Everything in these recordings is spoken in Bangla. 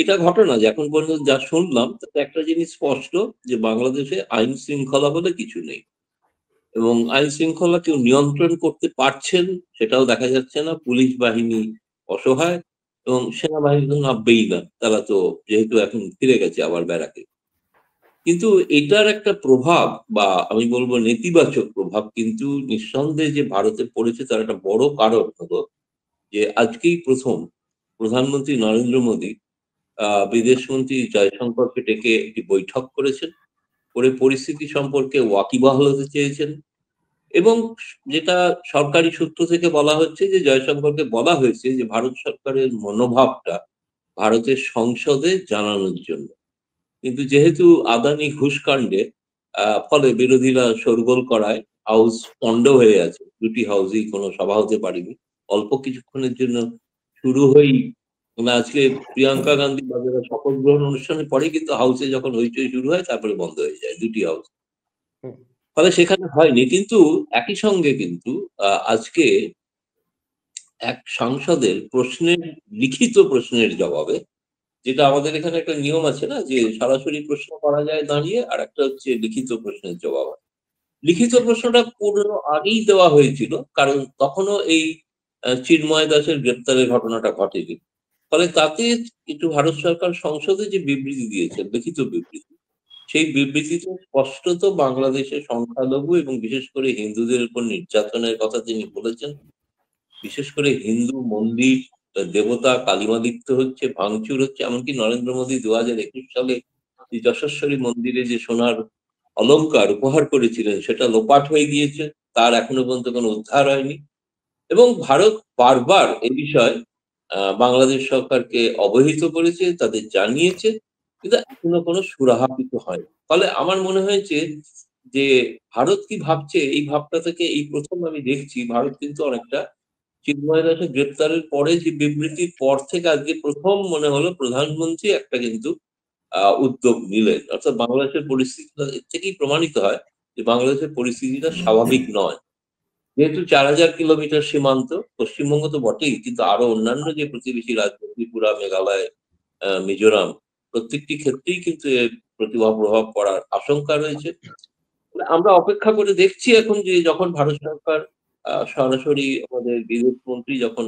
এটা ঘটনা যে এখন পর্যন্ত যা শুনলাম তাতে একটা জিনিস স্পষ্ট যে বাংলাদেশে আইন শৃঙ্খলা বলে কিছু নেই এবং আইন শৃঙ্খলা কেউ নিয়ন্ত্রণ করতে পারছেন সেটাও দেখা যাচ্ছে না। পুলিশ বাহিনী অসহায় এবং সেনাবাহিনী তো নামবেই না, তারা তো যেহেতু এখন ফিরে গেছে আবার ব্যারাকে। কিন্তু এটার একটা প্রভাব বা আমি বলবো নেতিবাচক প্রভাব কিন্তু নিঃসন্দেহে যে ভারতে পড়েছে তার একটা বড় কারণ হলো যে আজকেই প্রথম প্রধানমন্ত্রী নরেন্দ্র মোদী বিদেশমন্ত্রী জয়শঙ্করকে ডেকে একটি বৈঠক করেছেন, করে পরিস্থিতি সম্পর্কে ওয়াকিবহাল হতে চেয়েছেন এবং যেটা সরকারি সূত্র থেকে বলা হচ্ছে যে জয়শঙ্করকে বলা হয়েছে যে ভারত সরকারের মনোভাবটা ভারতের সংসদে জানানোর জন্য। কিন্তু যেহেতু আদানি ঘুষকাণ্ডে ফলে বিরোধীরা শোরগোল করায় হাউস পন্ড হয়ে আছে, দুটি হাউসেই কোনো সভা হতে পারেনি। অল্প কিছুক্ষণের জন্য শুরু হয়েই মানে আজকে প্রিয়াঙ্কা গান্ধী বাজারে শপথ গ্রহণ অনুষ্ঠানের পরে কিন্তু হাউসে যখন হইচই শুরু হয় তারপরে বন্ধ হয়ে যায় দুটি হাউস। হুম। ফলে সেখানে হয়নি, কিন্তু একই সঙ্গে কিন্তু আজকে এক সাংসদের প্রশ্নের লিখিত প্রশ্নের জবাবে, যেটা আমাদের এখানে একটা নিয়ম আছে না যে সরাসরি প্রশ্ন করা যায় দাঁড়িয়ে, আর একটা হচ্ছে লিখিত প্রশ্নের জবাব। লিখিত প্রশ্নটা পুরো আগেই দেওয়া হয়েছিল, কারণ তখনও এই চিন্ময় দাসের গ্রেপ্তারের ঘটনাটা ঘটেনি। ফলে তাতে একটু ভারত সরকার সংসদে যে বিবৃতি দিয়েছে লিখিত বিবৃতি, সেই বিবৃতিতে স্পষ্টত বাংলাদেশের সংখ্যালঘু এবং বিশেষ করে হিন্দুদের উপর নির্যাতনের কথা তিনি বলেছেন। বিশেষ করে হিন্দু মন্দির, দেবতা কালিমালিপ্ত হচ্ছে, ভাঙচুর হচ্ছে। এমনকি নরেন্দ্র মোদী 2021 সালে এই যশস্বরী মন্দিরে যে সোনার অলংকার উপহার করেছিলেন সেটা লোপাট হয়ে গিয়েছে, তার এখনো পর্যন্ত কোনো উদ্ধার হয়নি। এবং ভারত বারবার এ বিষয়ে বাংলাদেশ সরকারকে অবহিত করেছে, তাদের জানিয়েছে, কিন্তু এখনো কোনো সুরাহা কিন্তু হয়নি। ফলে আমার মনে হয়েছে যে ভারত কি ভাবছে, এই ভাবটা থেকে এই প্রথম আমি দেখছি ভারত কিন্তু অনেকটা চিন্ময় দাসের গ্রেপ্তারের পরে যে বিবৃতির পর থেকে আজকে প্রথম মনে হলো প্রধানমন্ত্রী একটা কিন্তু উদ্যোগ নিলেন। অর্থাৎ বাংলাদেশের পরিস্থিতিটা এর থেকেই প্রমাণিত হয় যে বাংলাদেশের পরিস্থিতিটা স্বাভাবিক নয়। যেহেতু 4000 কিলোমিটার সীমান্ত, পশ্চিমবঙ্গ তো বটেই, কিন্তু আরো অন্যান্য যে প্রতিবেশী রাজ্য ত্রিপুরা, মেঘালয়, মিজোরাম, প্রত্যেকটি ক্ষেত্রেই কিন্তু এর প্রভাব পড়ার আশঙ্কা রয়েছে। আমরা অপেক্ষা করে দেখছি এখন যে যখন ভারত সরকার সরাসরি আমাদের বিদেশ মন্ত্রী যখন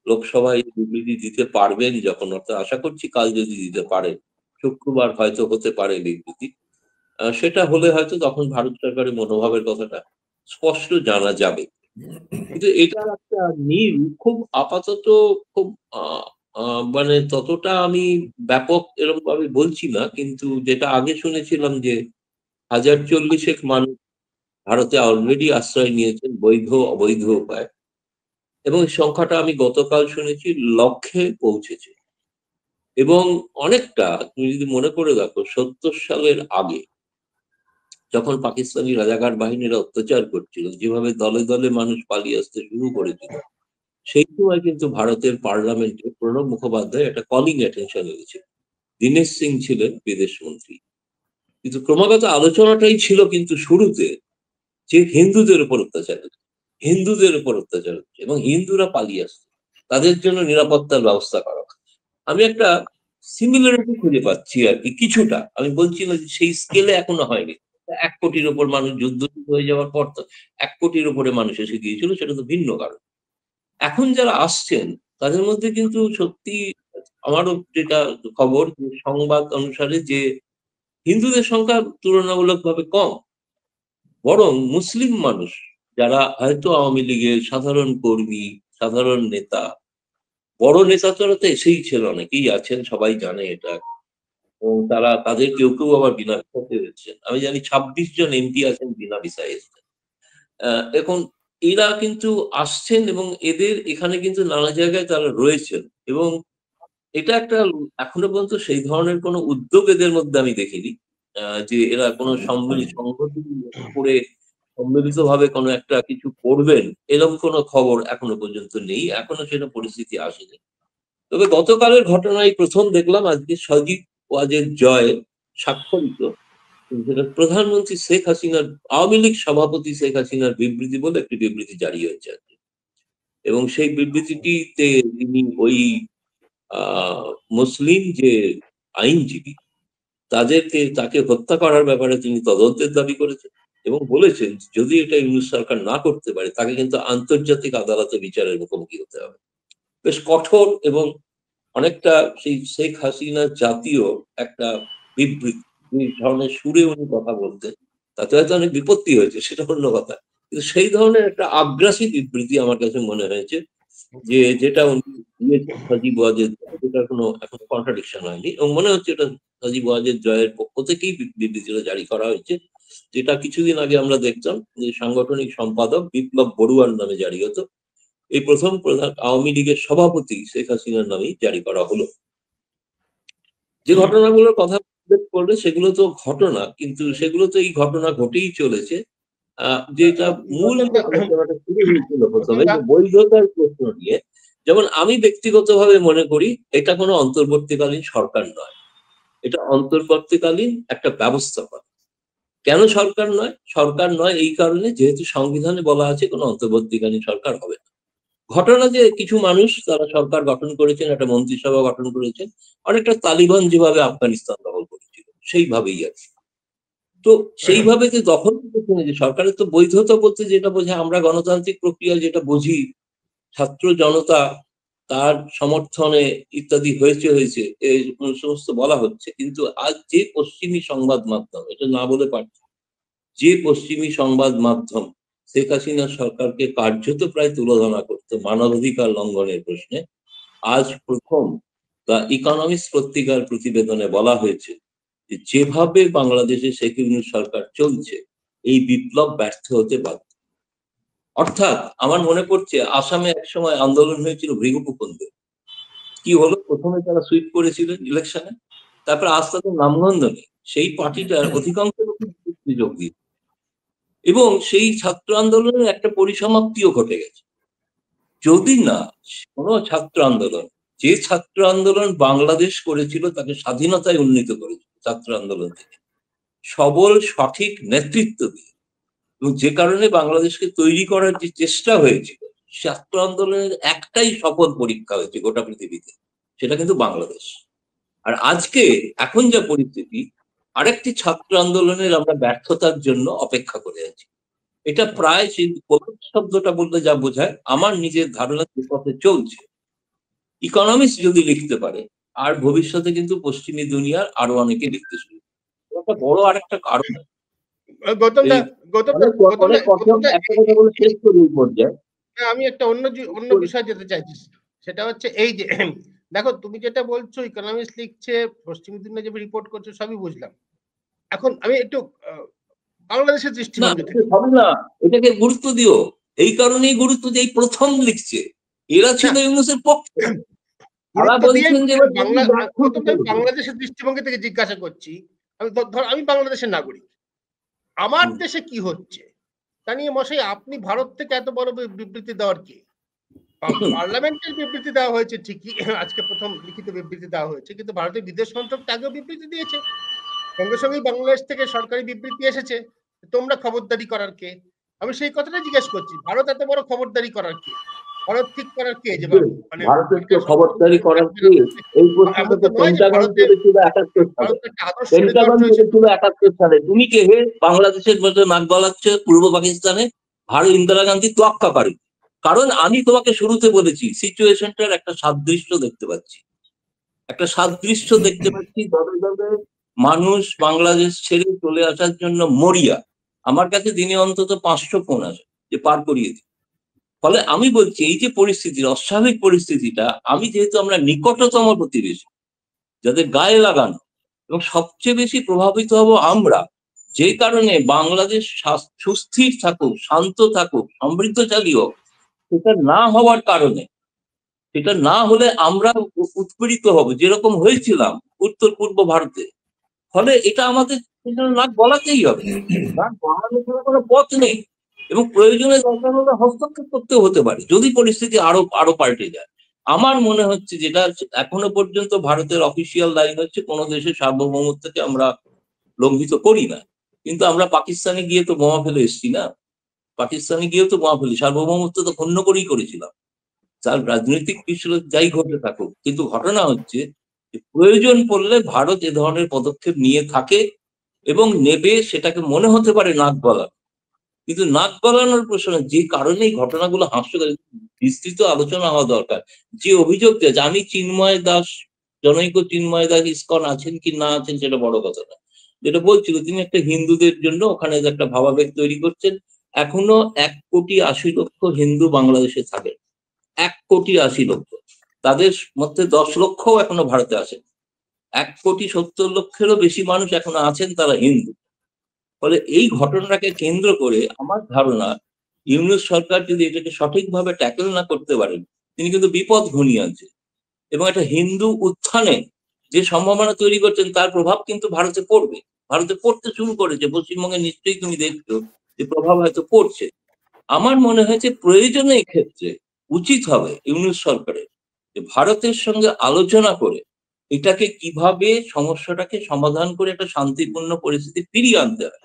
লোকসভায় বিবৃতি দিতে পারবেন, যখন অর্থাৎ আশা করছি কাল যদি দিতে পারেন, শুক্রবার হয়তো হতে পারে বিবৃতি। সেটা হলে হয়তো তখন ভারত সরকারের মনোভাবের কথাটা স্পষ্ট জানা যাবে। কিন্তু এটার একটা মিল খুব আপাতত খুব আহ মানে ততটা আমি ব্যাপক এরকম ভাবে বলছি না, কিন্তু যেটা আগে শুনেছিলাম যে 1040 মানুষ ভারতে অলরেডি আশ্রয় নিয়েছেন বৈধ অবৈধ উপায়, এবং এই সংখ্যাটা আমি গতকাল শুনেছি লক্ষে পৌঁছেছে। এবং অনেকটা তুমি যদি মনে করে দেখো 70 সালের আগে যখন পাকিস্তানি রাজাকার বাহিনীরা অত্যাচার করছিল, যেভাবে দলে দলে মানুষ পালিয়ে আসতে শুরু করেছিল, সেই সময় কিন্তু ভারতের পার্লামেন্টে প্রণব মুখোপাধ্যায় একটা কলিং অ্যাটেনশন হয়েছে। দীনেশ সিং ছিলেন বিদেশ মন্ত্রী, কিন্তু ক্রমাগত আলোচনাটাই ছিল কিন্তু শুরুতে যে হিন্দুদের উপর অত্যাচার হচ্ছে, হিন্দুদের উপর অত্যাচার হচ্ছে এবং হিন্দুরা পালিয়ে আসছে, তাদের জন্য নিরাপত্তার ব্যবস্থা করা। আমি একটা সিমিলারিটি খুঁজে পাচ্ছি আর কি কিছুটা, আমি বলছি না যে সেই স্কেলে এখনো হয়নি। 1 কোটির উপর মানুষ যুদ্ধ হয়ে যাওয়ার পর তো 1 কোটির উপরে মানুষ এসে গিয়েছিল, সেটা তো ভিন্ন কারণ। এখন যারা আসছেন তাদের মধ্যে কিন্তু সত্যি আমারও যেটা খবর যে সংবাদ অনুসারে যে হিন্দুদের সংখ্যা তুলনামূলকভাবে কম, বরং মুসলিম মানুষ যারা হয়তো আওয়ামী লীগের সাধারণ কর্মী, সাধারণ নেতা, বড় নেতা তো এসেই ছিল, অনেকেই আছেন, সবাই জানে এটা। এবং তারা তাদের কেউ কেউ আবার বিনা ভিসাতে এসেছেন। আমি জানি 26 জন এমপি আছেন বিনা ভিসায় এসেছেন। এখন এরা কিন্তু আসছেন এবং এদের এখানে কিন্তু নানা জায়গায় তারা রয়েছেন, এবং এটা একটা এখনো পর্যন্ত সেই ধরনের কোনো উদ্যোগ এদের মধ্যে আমি দেখিনি যে এরা কোনো সংগঠন করে সম্মিলিতভাবে কোনো একটা কিছু করবেন, এরকম কোনো খবর এখনো পর্যন্ত নেই, এখনো সেটা পরিস্থিতি আসেনি। তবে গতকালের ঘটনায় প্রথম দেখলাম আজকে সজীব ওয়াজেদ জয় স্বাক্ষরিত, যেটা প্রধানমন্ত্রী শেখ হাসিনার, আওয়ামী লীগ সভাপতি শেখ হাসিনার বিবৃতি বলে একটি বিবৃতি জারি হয়েছে আজকে। এবং সেই বিবৃতিটিতে তিনি ওই মুসলিম যে আইনজীবী তাকে হত্যা করার ব্যাপারে তিনি তদন্তের দাবি করেছেন এবং বলেছেন যদি এটা ইউনূস সরকার না করতে পারে তাকে কিন্তু আন্তর্জাতিক আদালতে বিচারের মুখোমুখি হতে হবে। বেশ কঠোর এবং অনেকটা সেই শেখ হাসিনা জাতীয় একটা বিবৃতি, এই ধরনের সুরে উনি কথা বলতেন, তাতে হয়তো অনেক বিপত্তি হয়েছে, সেটা অন্য কথা, কিন্তু সেই ধরনের একটা আগ্রাসী বিবৃতি আমার কাছে মনে হয়েছে যে যেটা উনি দিয়েছেন সজীব ওয়াজেদ, যেটা কোনো এখন কন্ট্রাডিকশন হয়নি এবং মনে হচ্ছে এটা সজীব ওয়াজেদ জয়ের পক্ষ থেকেই বিবৃতিটা জারি করা হয়েছে, যেটা কিছুদিন আগে আমরা দেখতাম যে সাংগঠনিক সম্পাদক বিপ্লব বড়ুয়ার নামে জারি হতো, এই প্রথম প্রধান আওয়ামী লীগের সভাপতি শেখ হাসিনার নামেই জারি করা হলো। যে ঘটনাগুলোর কথা উল্লেখ করলে সেগুলো তো ঘটনা, কিন্তু সেগুলো তো এই ঘটনা ঘটেই চলেছে। যেটা মূল আলোচনাটা শুরু হয়েছিল প্রথমে যে বৈধতার প্রশ্ন নিয়ে, যেমন আমি ব্যক্তিগতভাবে মনে করি এটা কোনো অন্তর্বর্তীকালীন সরকার নয়, এটা অন্তর্বর্তীকালীন একটা ব্যবস্থাপনা। কেন সরকার নয়? সরকার নয় এই কারণে যেহেতু সংবিধানে বলা আছে কোনো অন্তর্বর্তীকালীন সরকার হবে না। ঘটনা যে কিছু মানুষ তারা সরকার গঠন করেছেন, একটা মন্ত্রিসভা গঠন করেছেন, অনেকটা তালিবান যেভাবে আফগানিস্তান দখল করেছিল সেইভাবেই আর কি। তো সেইভাবে যে দখল করেছেন, যে সরকারের তো বৈধতা বলতে যেটা বোঝায়, আমরা গণতান্ত্রিক প্রক্রিয়া যেটা বুঝি, ছাত্র জনতা তার সমর্থনে ইত্যাদি হয়েছে এই সমস্ত বলা হচ্ছে, কিন্তু আজ যে পশ্চিমী সংবাদ মাধ্যম, এটা না বলে পারছি, যে পশ্চিমী সংবাদ মাধ্যম শেখ হাসিনা সরকারকে কার্যত প্রায় তুলনা করতো মানবাধিকার লঙ্ঘনের প্রশ্নে, আজ প্রথম দ্য ইকোনমিক্স পত্রিকার প্রতিবেদনে বলা হয়েছে যে যেভাবে বাংলাদেশে শেখ হাসিনা সরকার চলছে এই বিপ্লব ব্যর্থ হতে বাধ্য। অর্থাৎ আমার মনে পড়ছে আসামে একসময় আন্দোলন হয়েছিল ভৃগুকুকুন্দে, কি হলো, প্রথমে তারা সুইপ করেছিলেন ইলেকশনে, তারপর আজ তাদের নামগন্ধ নেই, সেই পার্টিটার অধিকাংশ লোক যোগ দিয়ে, এবং সেই ছাত্র আন্দোলনের একটা পরিসমাপ্তিও ঘটে গেছে। যদি না কোনো ছাত্র আন্দোলন, যে ছাত্র আন্দোলন বাংলাদেশ করেছিল তাকে স্বাধীনতায় উন্নীত করেছিল ছাত্র আন্দোলন থেকে সবল সঠিক নেতৃত্ব দিয়ে, এবং যে কারণে বাংলাদেশকে তৈরি করার যে চেষ্টা হয়েছিল, ছাত্র আন্দোলনের একটাই সফল পরীক্ষা হয়েছে গোটা পৃথিবীতে, সেটা কিন্তু বাংলাদেশ। আর আজকে এখন যা পরিস্থিতি, আরেকটি ছাত্র আন্দোলনের আমরা ব্যর্থতার জন্য অপেক্ষা করে আছি। এটা প্রায় সেই শব্দটা বলতে যা বোঝায়, আমার নিজের ধারণা যে পথে চলছে, ইকোনমিক্স যদি লিখতে পারে, আর ভবিষ্যতে কিন্তু পশ্চিমী দুনিয়ার আরো অনেকে লিখতে শুরু করবে। একটা বড় আরেকটা কারণ, আমি একটা অন্য বিষয় যেতে চাইছি, সেটা হচ্ছে এই যে দেখো তুমি যেটা বলছো ইকোনমিক্স লিখছে, পশ্চিমী দুনিয়া যে রিপোর্ট করছে সবই বুঝলাম। এখন আমি একটু বাংলাদেশের দৃষ্টিভঙ্গি থেকে না, এটাকে গুরুত্ব দিও, এই কারণেই গুরুত্ব যে এই প্রথম লিখছে, এরা ছিল ইউনূসের পক্ষে। বাংলাদেশের দৃষ্টিভঙ্গি থেকে জিজ্ঞাসা করছি, আমি বাংলাদেশের নাগরিক, আমার দেশে কি হচ্ছে তা নিয়ে মশাই আপনি ভারত থেকে এত বড় বিবৃতি দেওয়ার কি? পার্লামেন্টের বিবৃতি দেওয়া হয়েছে ঠিকই, আজকে প্রথম লিখিত বিবৃতি দেওয়া হয়েছে, কিন্তু ভারতের বিদেশ মন্ত্রক আগেও বিবৃতি দিয়েছে, সঙ্গে সঙ্গেই বাংলাদেশ থেকে সরকারি বিবৃতি এসেছে, তোমরা খবরদারি করার কে? আমি সেই কথাটা জিজ্ঞেস করছি, ভারত এত বড় খবরদারি করার কে? ভারত ঠিক করার কে? যে মানে ভারতের খবরদারি করার কে? এই প্রশ্নটা তো পেন্টাগন করেছিল ৭১ সালে, পেন্টাগন করেছিল ৭১ সালে। তুমি কে হে বাংলাদেশের মধ্যে নাক গলাচ্ছে পূর্ব পাকিস্তানে? ভারত ইন্দিরা গান্ধী তোয়াক্কা করে। কারণ আমি তোমাকে শুরুতে বলেছি সিচুয়েশনটার একটা সাদৃশ্য দেখতে পাচ্ছি, একটা সাদৃশ্য দেখতে পাচ্ছি, দলে দলে মানুষ বাংলাদেশ ছেড়ে চলে আসার জন্য মরিয়া। আমার কাছে দিনে অন্তত ৫০০ ফোন আসে যে পার করিয়ে দিই। ফলে আমি বলছি এই যে পরিস্থিতির অস্বাভাবিক পরিস্থিতিটা, আমি যেহেতু আমরা নিকটতম প্রতিবেশী যাদের গায়ে লাগানো, এবং সবচেয়ে বেশি প্রভাবিত হব আমরা, যে কারণে বাংলাদেশ সুস্থির থাকুক, শান্ত থাকুক, সমৃদ্ধশালী হোক, সেটা না হওয়ার কারণে, সেটা না হলে আমরা উৎপীড়িত হব যেরকম হয়েছিলাম উত্তর পূর্ব ভারতে। ফলে এটা আমাদের নাক গলাতেই হবে, নাক গলানো ছাড়া কোনো পথ নেই, এবং প্রয়োজনে দরকার হলে হস্তক্ষেপ করতেও হতে পারে যদি পরিস্থিতি আরো পাল্টে যায়। আমার মনে হচ্ছে যেটা এখনো পর্যন্ত ভারতের অফিসিয়াল লাইন হচ্ছে কোন দেশের সার্বভৌমত্বকে আমরা লঙ্ঘিত করি না, কিন্তু আমরা পাকিস্তানে গিয়ে তো বোমা ফেলে এসছি না, পাকিস্তানে গিয়েও তো বোমা ফেলি, সার্বভৌমত্ব তো ক্ষুণ্ণ করেই করেছিলাম। তার রাজনৈতিক পিছনে যাই ঘটে থাকুক, কিন্তু ঘটনা হচ্ছে যে প্রয়োজন পড়লে ভারত এ ধরনের পদক্ষেপ নিয়ে থাকে এবং নেবে, সেটাকে মনে হতে পারে নাক গলা, কিন্তু নাক গলানোর প্রশ্ন যে কারণে এই ঘটনাগুলো হাস্যকর, বিস্তৃত আলোচনা হওয়া দরকার। যে অভিযোগ যে আমি চিন্ময় দাস, জনৈক চিন্ময় দাস ইসকন আছেন কি না আছেন সেটা বড় কথা না, যেটা বলছিল তিনি একটা হিন্দুদের জন্য ওখানে একটা ভাবাবেগ তৈরি করছেন। এখনো 1,80,00,000 হিন্দু বাংলাদেশে থাকে, 1,80,00,000। তাদের মধ্যে 10 লক্ষও এখনো ভারতে আসেন, 1,70,00,000-এরও বেশি মানুষ এখনো আছেন তারা হিন্দু। ফলে এই ঘটনাটাকে কেন্দ্র করে আমার ধারণা ইউনূস সরকার যদি এটাকে সঠিকভাবে ট্যাকেল না করতে পারেন, তিনি কিন্তু বিপদ ঘনিয়ে আনছেন এবং একটা হিন্দু উত্থানে যে সম্ভাবনা তৈরি করছেন তার প্রভাব কিন্তু ভারতে পড়বে, ভারতে পড়তে শুরু করেছে। পশ্চিমবঙ্গে নিশ্চয়ই তুমি দেখছো যে প্রভাব হয়তো পড়ছে। আমার মনে হয়েছে প্রয়োজনে এক্ষেত্রে উচিত হবে ইউনূস সরকারের যে ভারতের সঙ্গে আলোচনা করে এটাকে কিভাবে সমস্যাটাকে সমাধান করে একটা শান্তিপূর্ণ পরিস্থিতি ফিরিয়ে আনতে হয়,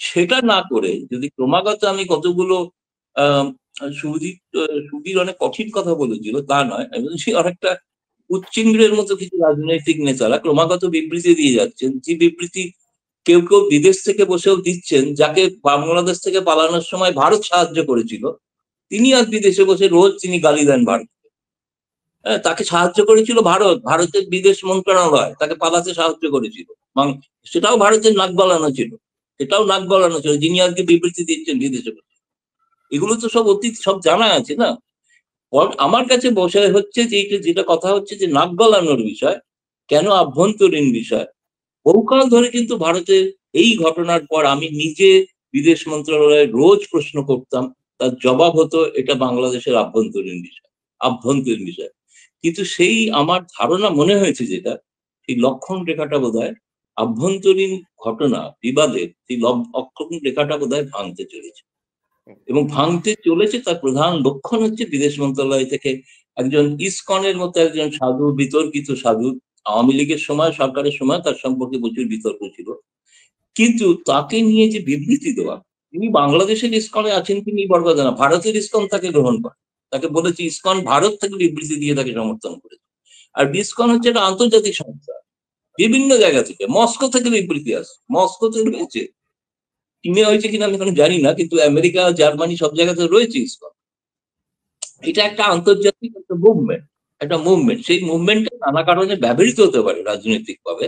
সেটা না করে যদি ক্রমাগত আমি কতগুলো আহ সুধীর অনেক কঠিন কথা বলেছিল তা নয়, আমি বলছি অনেকটা উচ্চিংড়ের মতো কিছু রাজনৈতিক নেতারা ক্রমাগত বিবৃতি দিয়ে যাচ্ছেন, যে বিবৃতি কেউ কেউ বিদেশ থেকে বসেও দিচ্ছেন, যাকে বাংলাদেশ থেকে পালানোর সময় ভারত সাহায্য করেছিল তিনি আজ বিদেশে বসে রোজ তিনি গালি দেন ভারত। তাকে সাহায্য করেছিল ভারত, ভারতের বিদেশ মন্ত্রণালয় তাকে পালাতে সাহায্য করেছিল, সেটাও ভারতের নাক গলানো ছিল, সেটাও নাক গলানো ছিল, যিনি আজকে বিবৃতি দিচ্ছেন বিদেশে বসে। এগুলো তো সব অতীত, সব জানা আছে না। আমার কাছে বসে হচ্ছে যে যেটা কথা হচ্ছে যে নাক গলানোর বিষয় কেন আভ্যন্তরীণ বিষয়। বহুকাল ধরে কিন্তু ভারতের এই ঘটনার পর আমি নিজে বিদেশ মন্ত্রণালয়ে রোজ প্রশ্ন করতাম, তার জবাব হতো এটা বাংলাদেশের আভ্যন্তরীণ বিষয়, আভ্যন্তরীণ বিষয়। কিন্তু সেই আমার ধারণা মনে হয়েছে যেটা, সেই লক্ষণ রেখাটা বোধহয় আভ্যন্তরীণ ঘটনা বিবাদের সেই লক্ষণ রেখাটা বোধহয় ভাঙতে চলেছে, এবং ভাঙতে চলেছে তার প্রধান লক্ষণ হচ্ছে বিদেশ মন্ত্রণালয় থেকে একজন ইসকনের মতো একজন সাধু, বিতর্কিত সাধু, আওয়ামী লীগের সময়, সরকারের সময় তার সম্পর্কে প্রচুর বিতর্ক ছিল, কিন্তু তাকে নিয়ে যে বিবৃতি দেওয়া, তিনি বাংলাদেশের ইসকনে আছেন তিনি বড় কথা না, ভারতের ইসকন তাকে গ্রহণ করে, তাকে বলেছে ইসকন ভারত থেকে বিবৃতি দিয়ে তাকে সমর্থন করেছে। আর ইসকন হচ্ছে একটা আন্তর্জাতিক সংস্থা, বিভিন্ন জায়গা থেকে, মস্কো থেকে বিবৃতি আসে, মস্কো থেকে রয়েছে, চীনে হয়েছে কিনা আমি এখন জানি না, কিন্তু আমেরিকা, জার্মানি সব জায়গাতে রয়েছে ইসকন। এটা একটা আন্তর্জাতিক একটা মুভমেন্ট, একটা মুভমেন্ট, সেই মুভমেন্টটা নানা কারণে ব্যবহৃত হতে পারে রাজনৈতিক ভাবে,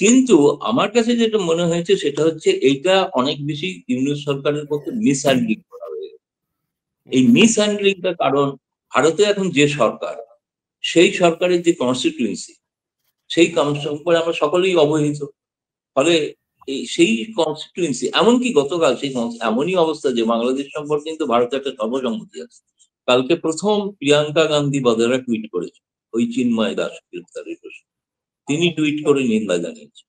কিন্তু আমার কাছে যেটা মনে হয়েছে সেটা হচ্ছে এইটা অনেক বেশি ইউনূস সরকারের পক্ষে মিসহ্যান্ডলিং করা হয়েছে। এই মিসহ্যান্ডলিংটার কারণ ভারতে এখন যে সরকার, সেই সরকারের যে কনস্টিটিউয়েন্সি, সেই সম্পর্কে আমরা সকলেই অবহিত। ফলে সেই কনস্টিটিউয়েন্সি, এমনকি গতকাল সেই এমনই অবস্থা যে বাংলাদেশ সম্পর্কে কিন্তু ভারতের একটা সর্বসম্মতি আছে। কালকে প্রথম প্রিয়াঙ্কা গান্ধী বদেরা টুইট করেছে ওই চিন্ময় দাস গ্রেপ্তারের প্রশ্নে, তিনি টুইট করে নিন্দা জানিয়েছেন।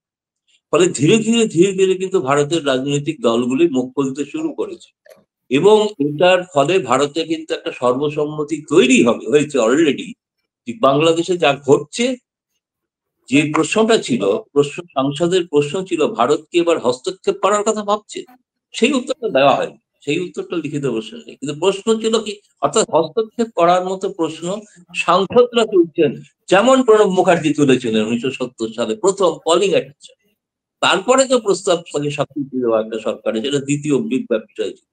ফলে ধীরে ধীরে ধীরে ধীরে কিন্তু ভারতের রাজনৈতিক দলগুলি মুখ খুলতে শুরু করেছে, এবং এটার ফলে ভারতে কিন্তু একটা সর্বসম্মতি তৈরি হয়েছে অলরেডি। বাংলাদেশে যা ঘটছে, যে প্রশ্নটা ছিল, সংসদের প্রশ্ন ছিল ভারত কি এবার হস্তক্ষেপ করার কথা ভাবছে, সেই উত্তরটা দেওয়া হয়নি, সেই উত্তরটা লিখিত প্রশ্ন নেই, কিন্তু প্রশ্ন ছিল কি, অর্থাৎ হস্তক্ষেপ করার মতো প্রশ্ন সাংসদরা তুলছেন, যেমন প্রণব মুখার্জি তুলেছিলেন 1970 সালে প্রথম পলিং অ্যাটেনশন। তারপরে তো প্রস্তাব স্বীকৃতি দেওয়া একটা সরকারের, যেটা দ্বিতীয় বিগ বিষয় ছিল।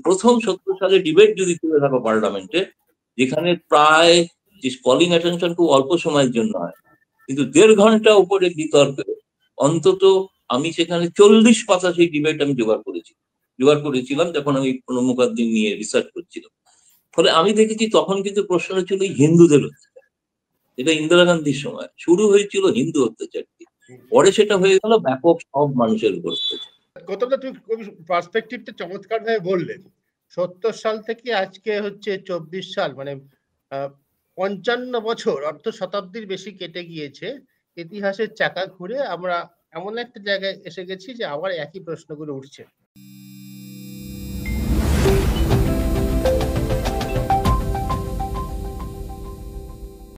প্রথম 70 সালে ডিবেট যদি তুলে থাকো পার্লামেন্টে, যেখানে প্রায় যে পলিং অ্যাটেনশন খুব অল্প সময়ের জন্য হয়, কিন্তু 1.5 ঘন্টা উপরে বিতর্কে অন্তত আমি সেখানে 40 পাতা সেই ডিবেট আমি জোগাড় করেছিলাম যখন আমি প্রণব মুখার্জি নিয়ে রিসার্চ করছিলাম। ফলে আমি দেখেছি তখন কিন্তু প্রশ্ন ছিল হিন্দুদের অত্যাচার, এটা ইন্দিরা গান্ধীর সময় শুরু হয়েছিল হিন্দু অত্যাচার, পরে সেটা হয়ে গেল ব্যাপক সব মানুষের উপর অত্যাচার। কতটা তুই পার্সপেক্টিভটা চমৎকার ভাবে বললেন। 70 সাল থেকে আজকে হচ্ছে 24 সাল, মানে 55 বছর, অর্ধ শতাব্দীর বেশি কেটে গিয়েছে। ইতিহাসের চাকা ঘুরে আমরা এমন একটা জায়গায় এসে গেছি যে আবার একই প্রশ্নগুলো উঠছে।